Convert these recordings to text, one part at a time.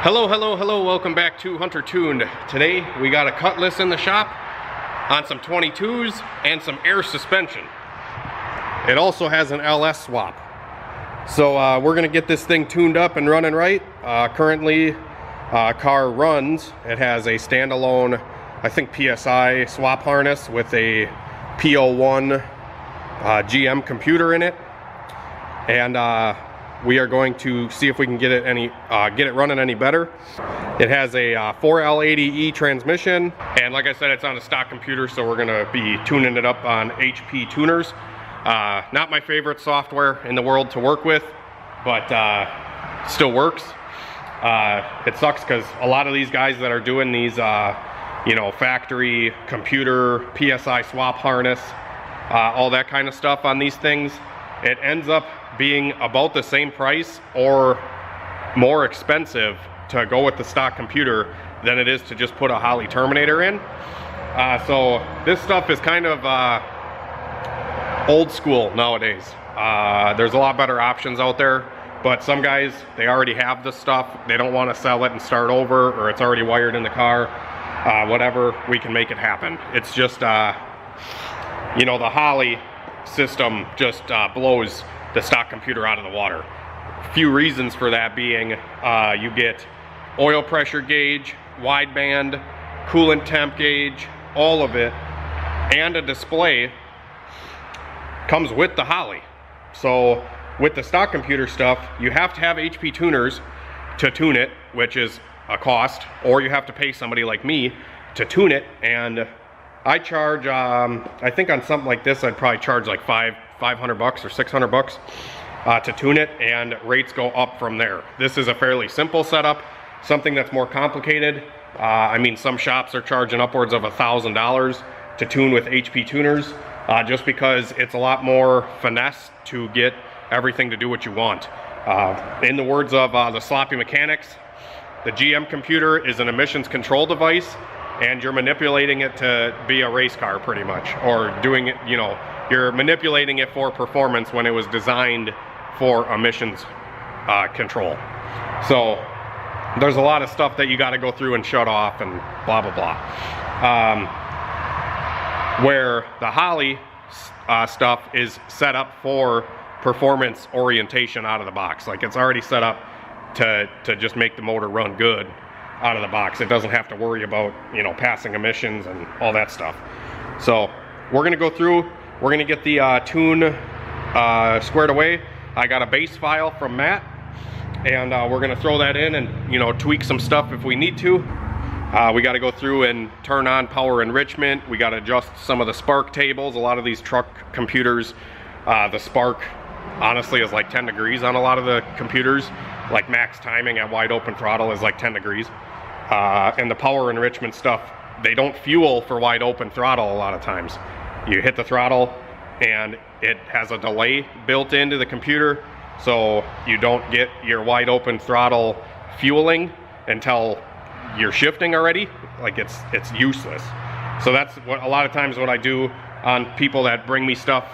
Hello, welcome back to Hunter Tuned. Today we got a Cutlass in the shop on some 22's and some air suspension. It also has an LS swap. So we're gonna get this thing tuned up and running right. Currently, car runs. It has a standalone, I think, PSI swap harness with a P01 GM computer in it. And we are going to see if we can get it running any better. It has a 4L80E transmission, and like I said, it's on a stock computer, so we're gonna be tuning it up on HP tuners. Not my favorite software in the world to work with, but still works. It sucks because a lot of these guys that are doing these, factory computer PSI swap harness, all that kind of stuff on these things, it ends up being about the same price or more expensive to go with the stock computer than it is to just put a Holley Terminator in. So this stuff is kind of old school nowadays. There's a lot better options out there, but some guys, they already have this stuff. They don't want to sell it and start over, or it's already wired in the car. Whatever, we can make it happen. It's just, the Holley system just blows the stock computer out of the water. A few reasons for that being, you get oil pressure gauge, wideband, coolant temp gauge, all of it, and a display comes with the Holley. So with the stock computer stuff, you have to have HP tuners to tune it, which is a cost, or you have to pay somebody like me to tune it. And I charge, I think on something like this, I'd probably charge like $500 or $600 to tune it, and rates go up from there. This is a fairly simple setup. Something that's more complicated, I mean, some shops are charging upwards of $1,000 to tune with HP tuners, just because it's a lot more finesse to get everything to do what you want. In the words of the sloppy mechanics, the GM computer is an emissions control device, and you're manipulating it to be a race car pretty much, or doing it, you're manipulating it for performance when it was designed for emissions control. So there's a lot of stuff that you got to go through and shut off and blah blah blah. Where the Holley stuff is set up for performance orientation out of the box. Like, it's already set up to just make the motor run good out of the box. It doesn't have to worry about, passing emissions and all that stuff. So we're gonna go through, we're gonna get the tune squared away. I got a base file from Matt, and we're gonna throw that in and tweak some stuff if we need to. We got to go through and turn on power enrichment. We got to adjust some of the spark tables. A lot of these truck computers, the spark honestly is like 10 degrees on a lot of the computers. Like, max timing at wide open throttle is like 10 degrees. And the power enrichment stuff, they don't fuel for wide open throttle a lot of times. You hit the throttle and it has a delay built into the computer, so you don't get your wide open throttle fueling until you're shifting already. Like, it's useless. So that's what a lot of times what I do on people that bring me stuff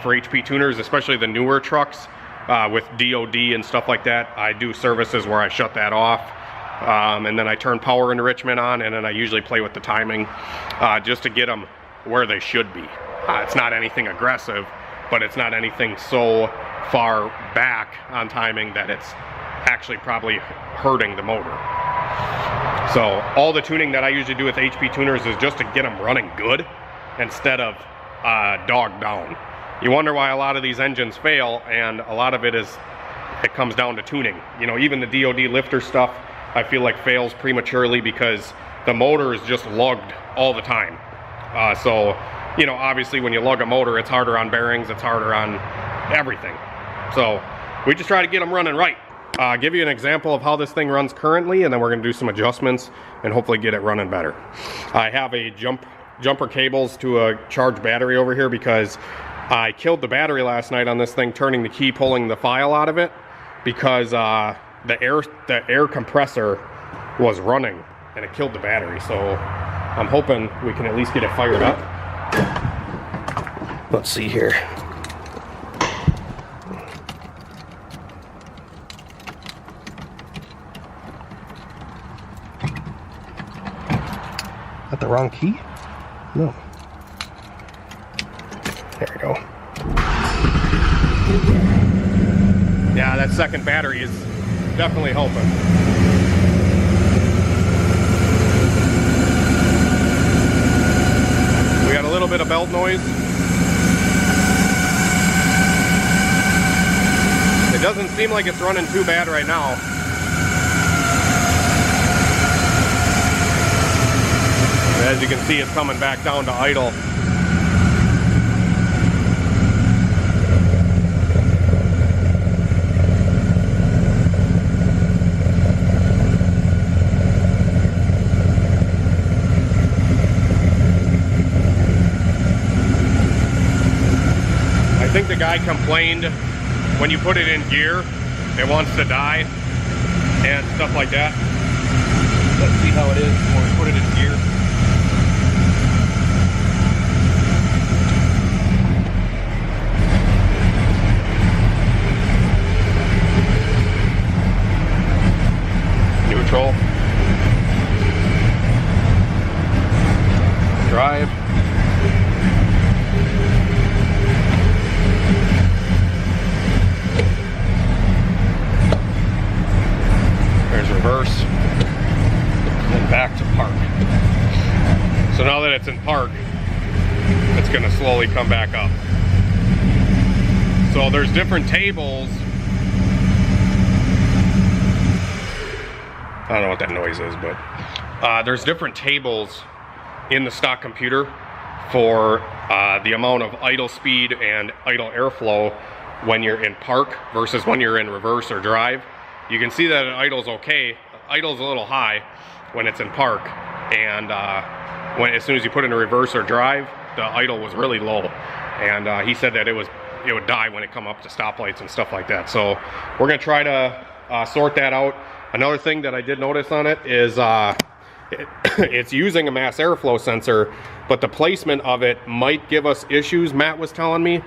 for HP tuners, especially the newer trucks with DOD and stuff like that. I do services where I shut that off, and then I turn power enrichment on, and then I usually play with the timing just to get them where they should be. It's not anything aggressive, but it's not anything so far back on timing that it's actually probably hurting the motor. So all the tuning that I usually do with HP tuners is just to get them running good instead of dog down. You wonder why a lot of these engines fail, and a lot of it comes down to tuning. Even the DOD lifter stuff, I feel like fails prematurely because the motor is just lugged all the time. So obviously when you lug a motor, it's harder on bearings, it's harder on everything. So we just try to get them running right. Give you an example of how this thing runs currently, and then we're going to do some adjustments and hopefully get it running better. I have a jumper cables to a charged battery over here because I killed the battery last night on this thing, turning the key, pulling the file out of it, because the air compressor was running and it killed the battery. So I'm hoping we can at least get it fired up. Let's see here. the wrong key? No. There we go. Yeah, that second battery is definitely helping. We got a little bit of belt noise. It doesn't seem like it's running too bad right now. As you can see, it's coming back down to idle. I think the guy complained when you put it in gear, it wants to die and stuff like that. Let's see how it is when we put it in gear. Neutral. Drive. There's reverse. And then back to park. So now that it's in park, it's going to slowly come back up. So there's different tables. I don't know what that noise is, but there's different tables in the stock computer for the amount of idle speed and idle airflow when you're in park versus when you're in reverse or drive. You can see that idle's okay. Idle's a little high when it's in park, and as soon as you put it in reverse or drive, the idle was really low. And he said that it would die when it come up to stoplights and stuff like that. So we're gonna try to sort that out. Another thing that I did notice on it is it's using a mass airflow sensor, but the placement of it might give us issues, Matt was telling me.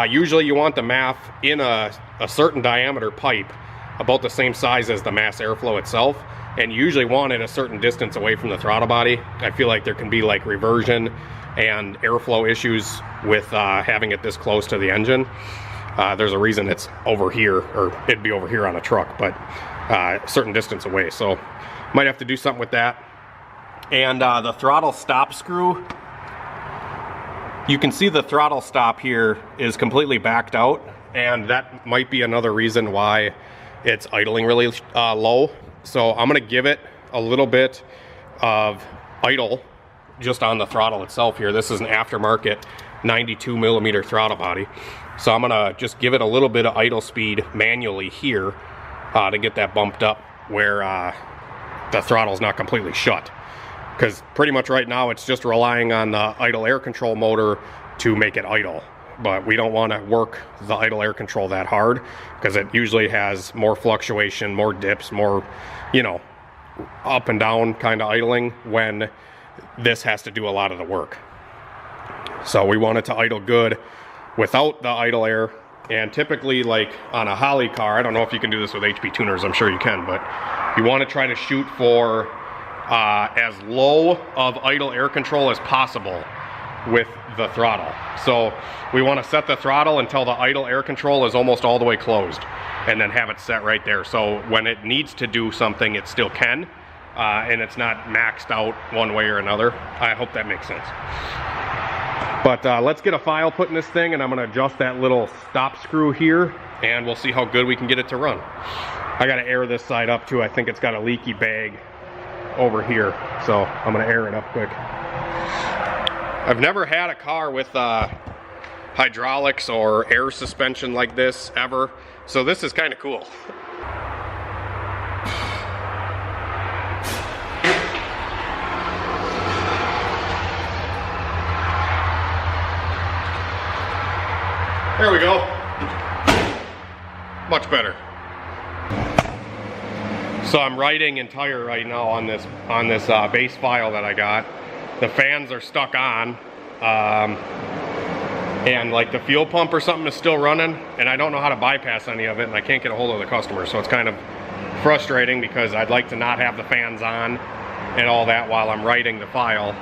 Usually you want the MAF in a certain diameter pipe, about the same size as the mass airflow itself, and you usually want it a certain distance away from the throttle body. I feel like there can be like reversion and airflow issues with having it this close to the engine. There's a reason it's over here, or it'd be over here on a truck, but a certain distance away. So might have to do something with that. And the throttle stop screw, you can see the throttle stop here is completely backed out, and that might be another reason why it's idling really low. So I'm gonna give it a little bit of idle just on the throttle itself here. This is an aftermarket 92 millimeter throttle body. So I'm gonna just give it a little bit of idle speed manually here to get that bumped up where the throttle's not completely shut. Because pretty much right now it's just relying on the idle air control motor to make it idle. But we don't want to work the idle air control that hard, because it usually has more fluctuation, more dips, more, you know, up and down kind of idling when this has to do a lot of the work. So we want it to idle good without the idle air. And typically, like on a Holly car, I don't know if you can do this with HP tuners, I'm sure you can, but you want to try to shoot for as low of idle air control as possible with the throttle. So we want to set the throttle until the idle air control is almost all the way closed, and then have it set right there. So when it needs to do something, it still can, and it's not maxed out one way or another. I hope that makes sense. But let's get a file put in this thing, and I'm going to adjust that little stop screw here, and we'll see how good we can get it to run. I got to air this side up too. I think it's got a leaky bag over here, so I'm going to air it up quick. I've never had a car with hydraulics or air suspension like this ever, so this is kind of cool. There we go. Much better. So I'm writing in tire right now on this base file that I got. The fans are stuck on, and like the fuel pump or something is still running, and I don't know how to bypass any of it, and I can't get a hold of the customer, so it's kind of frustrating because I'd like to not have the fans on and all that while I'm writing the file.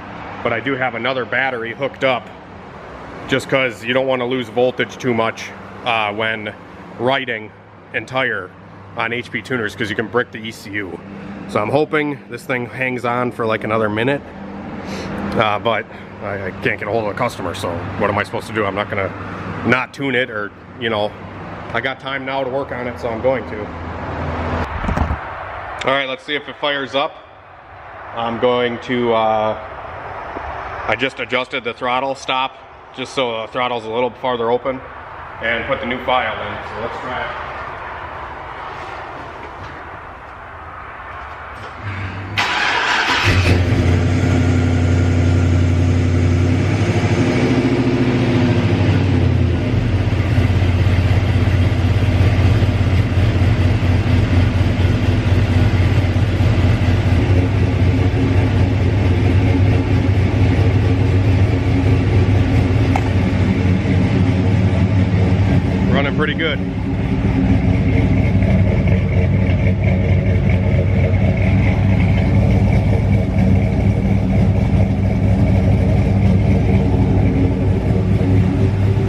But I do have another battery hooked up just because you don't want to lose voltage too much when writing entire on HP tuners, because you can brick the ECU. So I'm hoping this thing hangs on for like another minute, but I can't get a hold of the customer, so what am I supposed to do? I'm not gonna not tune it, or, you know, I got time now to work on it, so I'm going to. All right, let's see if it fires up. I'm going to, I just adjusted the throttle stop just so the throttle's a little farther open, and put the new file in, so let's try it. Running pretty good.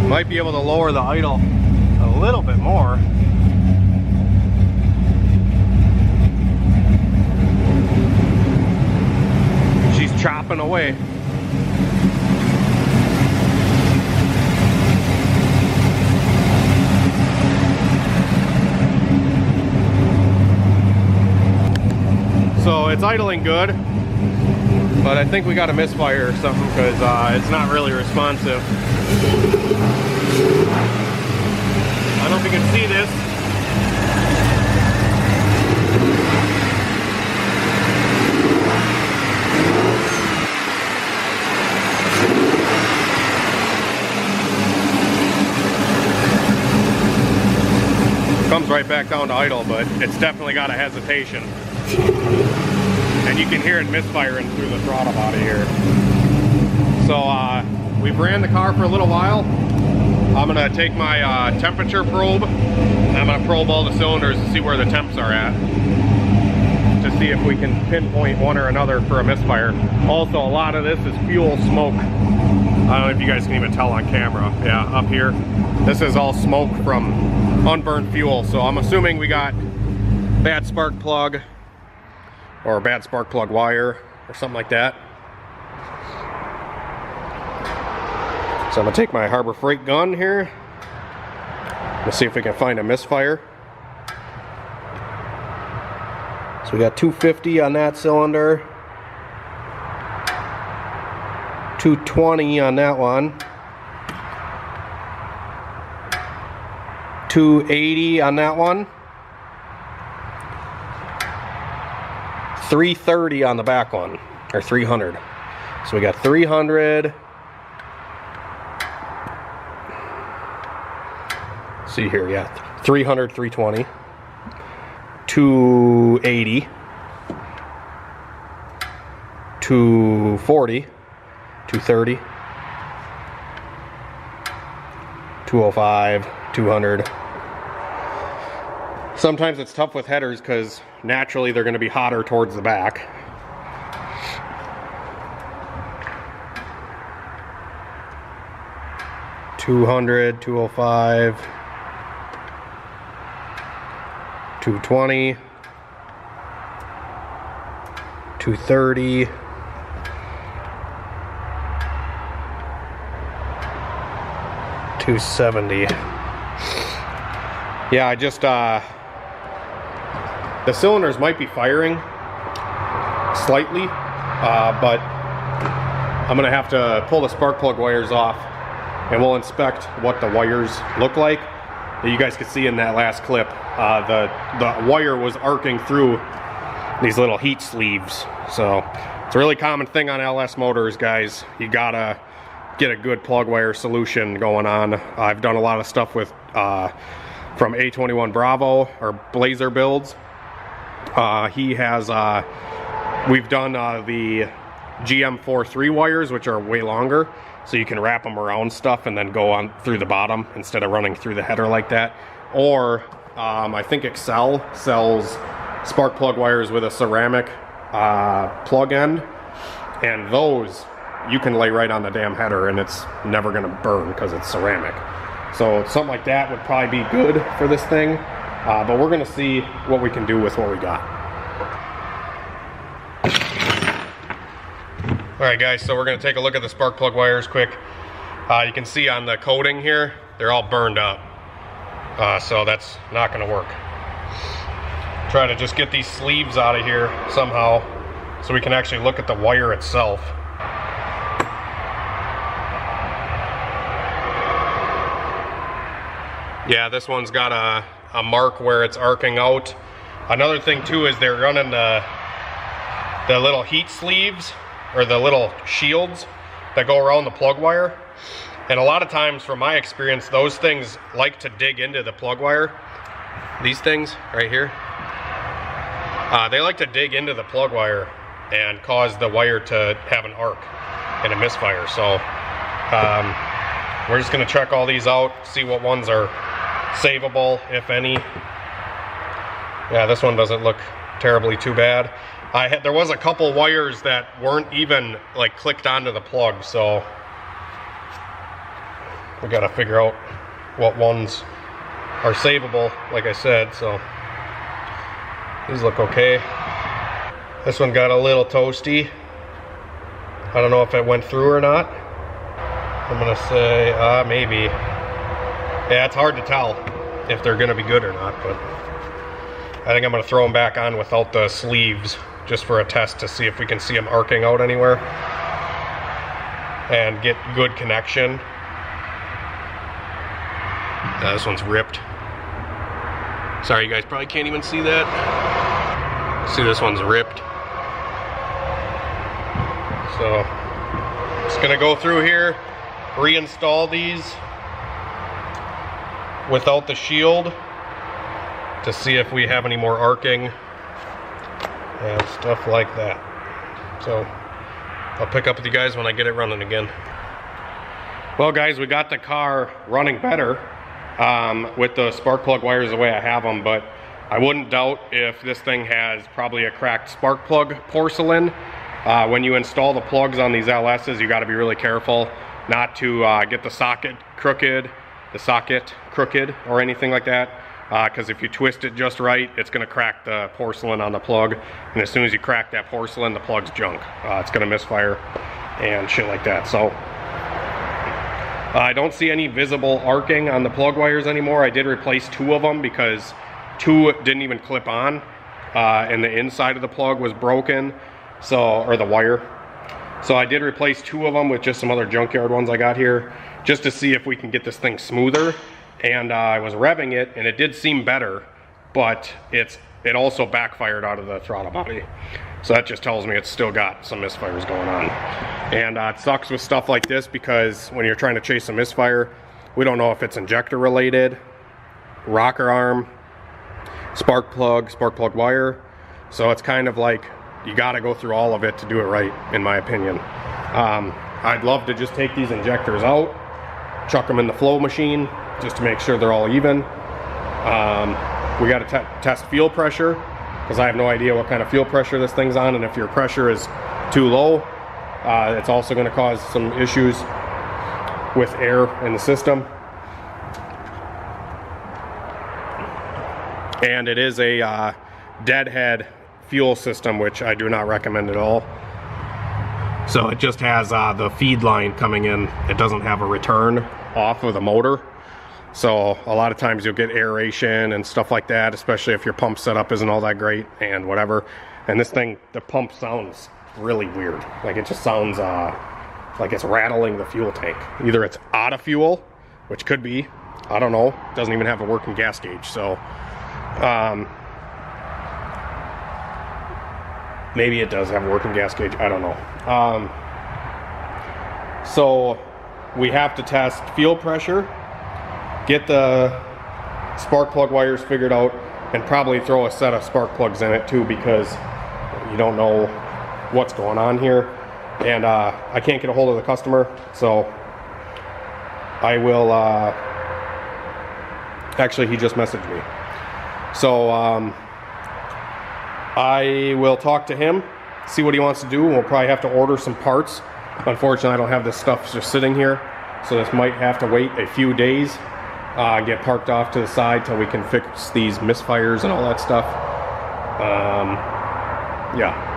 Might be able to lower the idle a little bit more. She's chopping away. So it's idling good, but I think we got a misfire or something, because it's not really responsive. I don't know if you can see this. Comes right back down to idle, but it's definitely got a hesitation. And you can hear it misfiring through the throttle body here. So we've ran the car for a little while. I'm gonna take my temperature probe, and I'm gonna probe all the cylinders to see where the temps are at, to see if we can pinpoint one or another for a misfire. Also, a lot of this is fuel smoke. I don't know if you guys can even tell on camera. Yeah, up here. This is all smoke from unburned fuel. So I'm assuming we got bad spark plug, or a bad spark plug wire, or something like that. So I'm gonna take my Harbor Freight gun here. Let's see if we can find a misfire. So we got 250 on that cylinder, 220 on that one, 280 on that one, 330 on the back one, or 300. So we got 300. See here, yeah, 300, 320, 280, 240, 230, 205, 200. Sometimes it's tough with headers because naturally they're going to be hotter towards the back. $200, $205, $220, $230, $270. Yeah, I just the cylinders might be firing slightly, but I'm gonna have to pull the spark plug wires off, and we'll inspect what the wires look like. You guys could see in that last clip, the wire was arcing through these little heat sleeves. So it's a really common thing on LS motors, guys. You gotta get a good plug wire solution going on. I've done a lot of stuff with from A21 Bravo, or Blazer builds. He has, we've done the GM43 wires, which are way longer, so you can wrap them around stuff and then go on through the bottom instead of running through the header like that. Or I think Excel sells spark plug wires with a ceramic plug end, and those you can lay right on the damn header and it's never gonna burn because it's ceramic. So something like that would probably be good for this thing, but we're gonna see what we can do with what we got. All right guys, so we're gonna take a look at the spark plug wires quick. You can see on the coating here, they're all burned up. So that's not gonna work. Try to just get these sleeves out of here somehow so we can actually look at the wire itself. Yeah, this one's got a mark where it's arcing out. Another thing too is they're running the little heat sleeves, or the little shields that go around the plug wire. And a lot of times, from my experience, those things like to dig into the plug wire. These things right here, they like to dig into the plug wire and cause the wire to have an arc and a misfire. So we're just gonna check all these out, see what ones are savable, if any. Yeah, this one doesn't look terribly too bad. There was a couple wires that weren't even like clicked onto the plug, so we got to figure out what ones are savable, like I said. So these look okay. This one got a little toasty. I don't know if it went through or not. I'm gonna say maybe. Yeah, it's hard to tell if they're gonna be good or not, but I think I'm gonna throw them back on without the sleeves just for a test to see if we can see them arcing out anywhere and get good connection. This one's ripped. Sorry, you guys probably can't even see that. See, this one's ripped. So, just gonna go through here, reinstall these without the shield to see if we have any more arcing and stuff like that. So, I'll pick up with you guys when I get it running again. Well guys, we got the car running better with the spark plug wires the way I have them, but I wouldn't doubt if this thing has probably a cracked spark plug porcelain. When you install the plugs on these LS's, you got to be really careful not to get the socket crooked or anything like that, because if you twist it just right, it's going to crack the porcelain on the plug, and as soon as you crack that porcelain, the plug's junk. It's going to misfire and shit like that. So I don't see any visible arcing on the plug wires anymore. I did replace 2 of them because 2 didn't even clip on, and the inside of the plug was broken, or the wire. So I did replace 2 of them with just some other junkyard ones I got here, just to see if we can get this thing smoother. And I was revving it, and it did seem better, but it also backfired out of the throttle body. So that just tells me it's still got some misfires going on. And it sucks with stuff like this because when you're trying to chase a misfire, we don't know if it's injector related, rocker arm, spark plug wire. So it's kind of like you got to go through all of it to do it right, in my opinion. I'd love to just take these injectors out, chuck them in the flow machine just to make sure they're all even. We got to test fuel pressure because I have no idea what kind of fuel pressure this thing's on, and if your pressure is too low, it's also going to cause some issues with air in the system. And it is a deadhead fuel system, which I do not recommend at all. So it just has the feed line coming in. It doesn't have a return off of the motor. So a lot of times you'll get aeration and stuff like that, especially if your pump setup isn't all that great and whatever. And this thing, the pump sounds really weird. Like it just sounds like it's rattling the fuel tank. Either it's out of fuel, which could be, I don't know. It doesn't even have a working gas gauge. So maybe it does have a working gas gauge, I don't know. So we have to test fuel pressure, get the spark plug wires figured out, and probably throw a set of spark plugs in it too, because you don't know what's going on here. And I can't get a hold of the customer, so I will actually, he just messaged me, so I will talk to him see what he wants to do. We'll probably have to order some parts. Unfortunately, I don't have this stuff just sitting here, so this might have to wait a few days, get parked off to the side till we can fix these misfires and all that stuff. Yeah.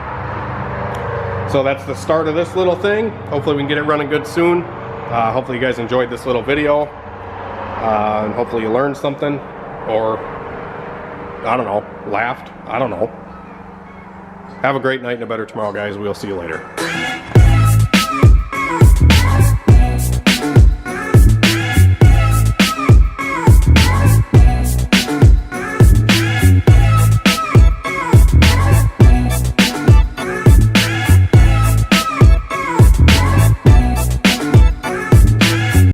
So that's the start of this little thing. Hopefully we can get it running good soon. Hopefully you guys enjoyed this little video. And hopefully you learned something, or I don't know, laughed. I don't know. Have a great night and a better tomorrow, guys. We'll see you later.